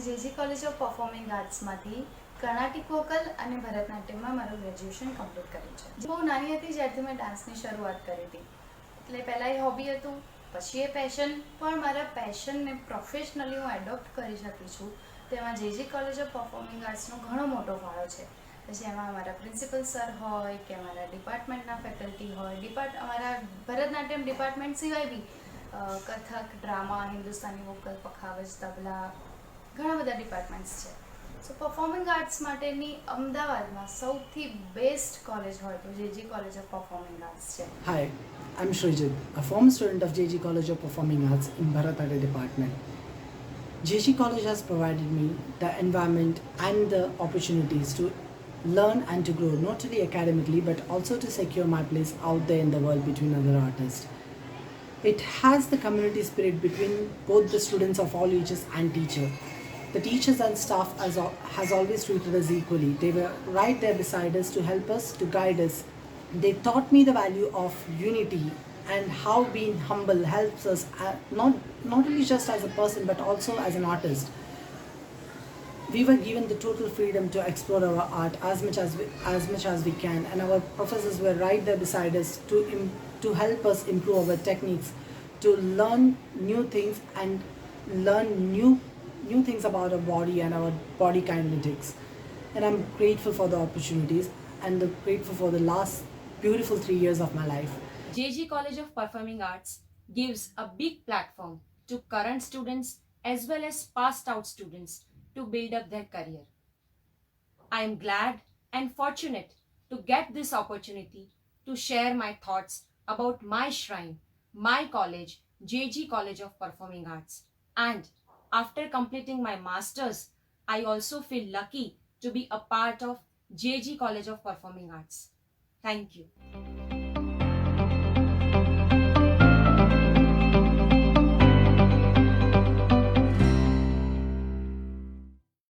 JG college of પરફોર્મિંગ આર્ટ્સમાંથી Carnatic vocal અને ભરતનાટ્યમમાં મારું ગ્રેજ્યુએશન કમ્પ્લીટ કર્યું છે. બહુ નાની હતી જ્યારથી મેં ડાન્સની શરૂઆત કરી હતી, એટલે પહેલાં એ હોબી હતું, પછી એ પેશન, પણ મારા પેશનને પ્રોફેશનલી હું એડોપ્ટ કરી શકી છું તેમાં જેજી કોલેજ ઓફ પરફોર્મિંગ આર્ટ્સનો ઘણો મોટો ફાળો છે. પછી એમાં અમારા પ્રિન્સિપલ સર હોય કે અમારા ડિપાર્ટમેન્ટના ફેકલ્ટી હોય, અમારા ભરતનાટ્યમ ડિપાર્ટમેન્ટ સિવાય બી કથક, ડ્રામા, હિન્દુસ્તાની વોકલ, પખાવજ, તબલા, ઘણા બધા ડિપાર્ટમેન્ટ્સ છે. સો પરફોર્મિંગ આર્ટ્સ માટેની અમદાવાદમાં સૌથી બેસ્ટ કોલેજ હોય તો JG college of performing arts છે. Hi, I'm Srijit, a former student of JG College of Performing Arts in Bharatanatyam department. JG College has provided me the environment and the opportunities to learn and to grow, not only academically but also to secure my place out there in the world between other artists. It has the community spirit between both the students of all ages and teacher. The teachers and staff has always treated us equally. They were right there beside us to help us, to guide us. They taught me the value of unity and how being humble helps us not only just as a person but also as an artist. We were given the total freedom to explore our art as much as we can, and our professors were right there beside us to help us improve our techniques, to learn new things and learn new things about our body and our body kinetics. And I'm grateful for the opportunities and grateful for the last beautiful 3 years of my life. JG College of Performing Arts gives a big platform to current students as well as passed out students to build up their career. I am glad and fortunate to get this opportunity to share my thoughts about my shrine, my college, JG College of Performing Arts. And after completing my masters, I also feel lucky to be a part of JG College of Performing Arts. Thank you.